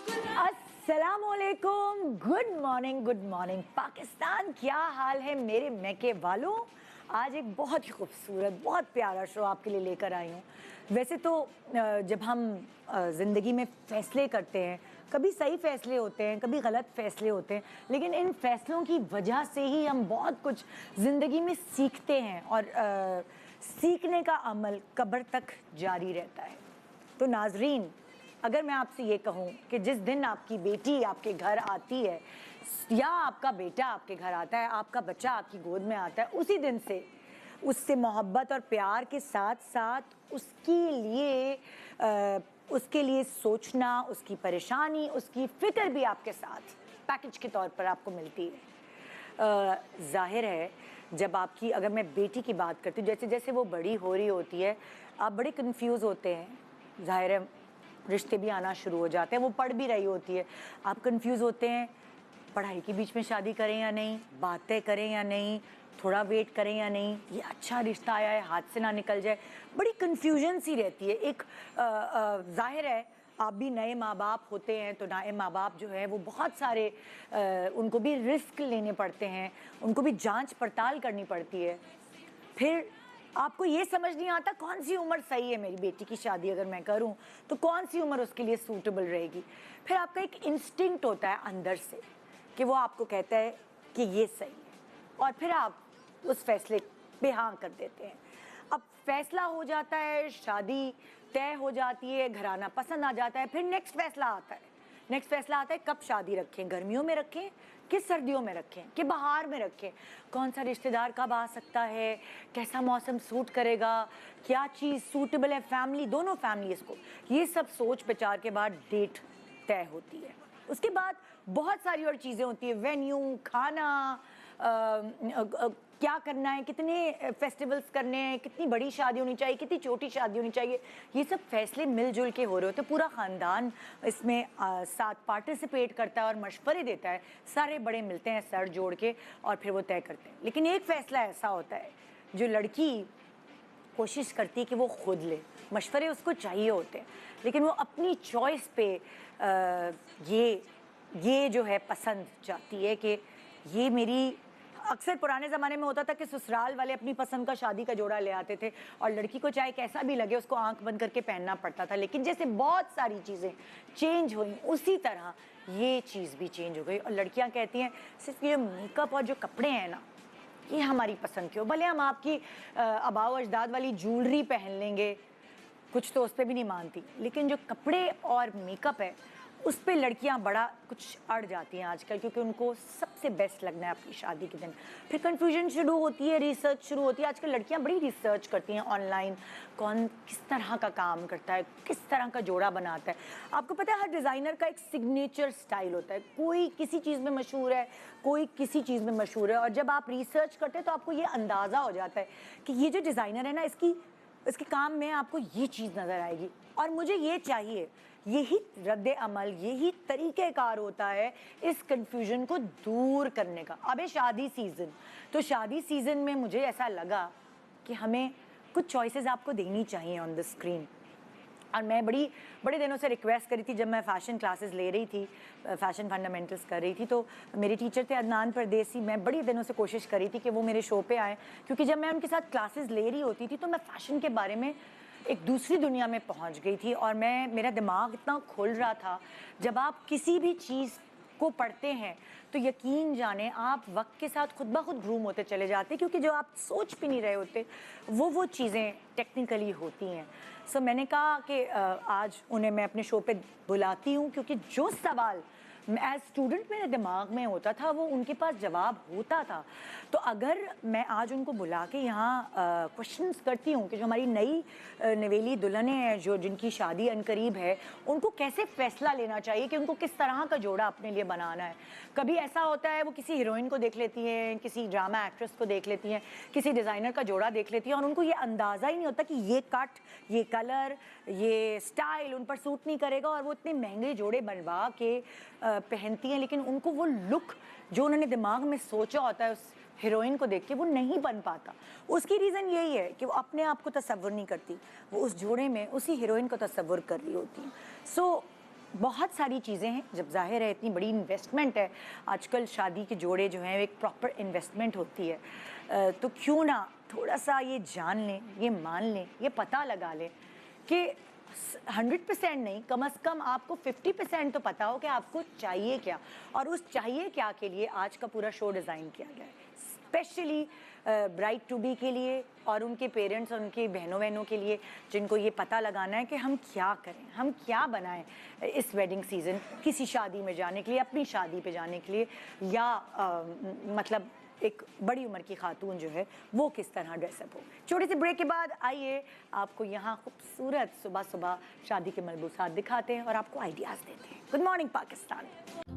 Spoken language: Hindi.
अस्सलामुअलैकुम, गुड मॉर्निंग पाकिस्तान। क्या हाल है मेरे मैके वालों। आज एक बहुत ही खूबसूरत, बहुत प्यारा शो आपके लिए लेकर आई हूँ। वैसे तो जब हम ज़िंदगी में फ़ैसले करते हैं, कभी सही फ़ैसले होते हैं, कभी गलत फ़ैसले होते हैं, लेकिन इन फ़ैसलों की वजह से ही हम बहुत कुछ ज़िंदगी में सीखते हैं और सीखने का अमल कब्र तक जारी रहता है। तो नाज़रीन, अगर मैं आपसे ये कहूँ कि जिस दिन आपकी बेटी आपके घर आती है या आपका बेटा आपके घर आता है, आपका बच्चा आपकी गोद में आता है, उसी दिन से उससे मोहब्बत और प्यार के साथ साथ उसके लिए सोचना, उसकी परेशानी, उसकी फ़िक्र भी आपके साथ पैकेज के तौर पर आपको मिलती है। ज़ाहिर है, जब आपकी, अगर मैं बेटी की बात करती हूँ, जैसे जैसे वो बड़ी हो रही होती है, आप बड़े कन्फ्यूज़ होते हैं। ज़ाहिर है, रिश्ते भी आना शुरू हो जाते हैं, वो पढ़ भी रही होती है, आप कंफ्यूज होते हैं, पढ़ाई के बीच में शादी करें या नहीं, बातें करें या नहीं, थोड़ा वेट करें या नहीं, ये अच्छा रिश्ता आया है, हाथ से ना निकल जाए, बड़ी कन्फ्यूजन सी रहती है। एक जाहिर है, आप भी नए माँ बाप होते हैं, तो नए माँ बाप जो है वो बहुत सारे उनको भी रिस्क लेने पड़ते हैं, उनको भी जांच पड़ताल करनी पड़ती है। फिर आपको ये समझ नहीं आता कौन सी उम्र सही है, मेरी बेटी की शादी अगर मैं करूं तो कौन सी उम्र उसके लिए सूटेबल रहेगी। फिर आपका एक इंस्टिंक्ट होता है अंदर से कि वो आपको कहता है कि ये सही है, और फिर आप उस फैसले पे हाँ कर देते हैं। अब फैसला हो जाता है, शादी तय हो जाती है, घराना पसंद आ जाता है, फिर नेक्स्ट फैसला आता है कब शादी रखें, गर्मियों में रखें कि सर्दियों में रखें कि बाहर में रखें, कौन सा रिश्तेदार कब आ सकता है, कैसा मौसम सूट करेगा, क्या चीज़ सूटेबल है फैमिली, दोनों फैमिलीज़ को। ये सब सोच विचार के बाद डेट तय होती है। उसके बाद बहुत सारी और चीज़ें होती है, वेन्यू, खाना, क्या करना है, कितने फेस्टिवल्स करने हैं, कितनी बड़ी शादी होनी चाहिए, कितनी छोटी शादी होनी चाहिए, ये सब फैसले मिलजुल के हो रहे होते हैं। पूरा ख़ानदान इसमें साथ पार्टिसिपेट करता है और मशवरे देता है, सारे बड़े मिलते हैं सर जोड़ के और फिर वो तय करते हैं। लेकिन एक फ़ैसला ऐसा होता है जो लड़की कोशिश करती है कि वो खुद ले, मशवरे उसको चाहिए होते हैं, लेकिन वो अपनी चॉइस पे ये जो है पसंद चाहती है कि ये मेरी। अक्सर पुराने ज़माने में होता था कि ससुराल वाले अपनी पसंद का शादी का जोड़ा ले आते थे और लड़की को चाहे कैसा भी लगे उसको आंख बंद करके पहनना पड़ता था। लेकिन जैसे बहुत सारी चीज़ें चेंज हुई, उसी तरह ये चीज़ भी चेंज हो गई और लड़कियां कहती हैं सिर्फ ये मेकअप और जो कपड़े हैं ना, ये हमारी पसंद के हो, भले हम आपकी आबाओ अजदाद वाली ज्वेलरी पहन लेंगे, कुछ तो उस पर भी नहीं मानती, लेकिन जो कपड़े और मेकअप है उस पर लड़कियां बड़ा कुछ अड़ जाती हैं आजकल, क्योंकि उनको सबसे बेस्ट लगना है अपनी शादी के दिन। फिर कन्फ्यूजन शुरू होती है, रिसर्च शुरू होती है। आजकल लड़कियां बड़ी रिसर्च करती हैं ऑनलाइन, कौन किस तरह का काम करता है, किस तरह का जोड़ा बनाता है। आपको पता है हर डिज़ाइनर का एक सिग्नेचर स्टाइल होता है, कोई किसी चीज़ में मशहूर है, कोई किसी चीज़ में मशहूर है, और जब आप रिसर्च करते हैं तो आपको ये अंदाज़ा हो जाता है कि ये जो डिज़ाइनर है ना, इसके काम में आपको ये चीज़ नज़र आएगी और मुझे ये चाहिए। यही रद्द अमल, यही तरीक़ेकार होता है इस कन्फ्यूजन को दूर करने का। अब है शादी सीज़न, तो शादी सीज़न में मुझे ऐसा लगा कि हमें कुछ चॉइसेस आपको देनी चाहिए ऑन द स्क्रीन। और मैं बड़े दिनों से रिक्वेस्ट करी थी, जब मैं फ़ैशन क्लासेस ले रही थी, फ़ैशन फंडामेंटल्स कर रही थी, तो मेरे टीचर थे अदनान परदेसी। मैं बड़ी दिनों से कोशिश करी थी कि वो मेरे शो पे आए, क्योंकि जब मैं उनके साथ क्लासेस ले रही होती थी तो मैं फ़ैशन के बारे में एक दूसरी दुनिया में पहुंच गई थी और मेरा दिमाग इतना खुल रहा था। जब आप किसी भी चीज़ को पढ़ते हैं तो यकीन जाने आप वक्त के साथ खुद ब खुद ग्रूम होते चले जाते, क्योंकि जो आप सोच भी नहीं रहे होते वो चीज़ें टेक्निकली होती हैं। सो मैंने कहा कि आज उन्हें मैं अपने शो पे बुलाती हूँ, क्योंकि जो सवाल एज स्टूडेंट मेरे दिमाग में होता था वो उनके पास जवाब होता था। तो अगर मैं आज उनको बुला के यहाँ क्वेश्चंस करती हूँ कि जो हमारी नई नवेली दुल्हनें हैं, जो जिनकी शादी अनकरीब है, उनको कैसे फ़ैसला लेना चाहिए कि उनको किस तरह का जोड़ा अपने लिए बनाना है। कभी ऐसा होता है वो किसी हीरोइन को देख लेती हैं, किसी ड्रामा एक्ट्रेस को देख लेती हैं, किसी डिज़ाइनर का जोड़ा देख लेती हैं और उनको ये अंदाज़ा ही नहीं होता कि ये कट, ये कलर, ये स्टाइल उन पर सूट नहीं करेगा, और वो इतने महंगे जोड़े बनवा के पहनती हैं, लेकिन उनको वो लुक जो उन्होंने दिमाग में सोचा होता है उस हीरोइन को देख के वो नहीं बन पाता। उसकी रीज़न यही है कि वो अपने आप को तसव्वुर नहीं करती, वो उस जोड़े में उसी हीरोइन को तसव्वुर कर रही होती है। सो बहुत सारी चीज़ें हैं, जब ज़ाहिर है इतनी बड़ी इन्वेस्टमेंट है, आजकल शादी के जोड़े जो हैं एक प्रॉपर इन्वेस्टमेंट होती है, तो क्यों ना थोड़ा सा ये जान लें, ये मान लें, ये पता लगा लें कि 100% नहीं, कम से कम आपको 50% तो पता हो कि आपको चाहिए क्या, और उस चाहिए क्या के लिए आज का पूरा शो डिज़ाइन किया गया है स्पेशली ब्राइड टू बी के लिए और उनके पेरेंट्स और उनकी बहनों के लिए, जिनको ये पता लगाना है कि हम क्या करें, हम क्या बनाएं इस वेडिंग सीज़न, किसी शादी में जाने के लिए, अपनी शादी पे जाने के लिए, या मतलब एक बड़ी उम्र की खातून जो है वो किस तरह ड्रेसअप हो। छोटे से ब्रेक के बाद आइए आपको यहाँ खूबसूरत सुबह सुबह शादी के मलबूसात दिखाते हैं और आपको आइडियाज़ देते हैं। Good morning Pakistan.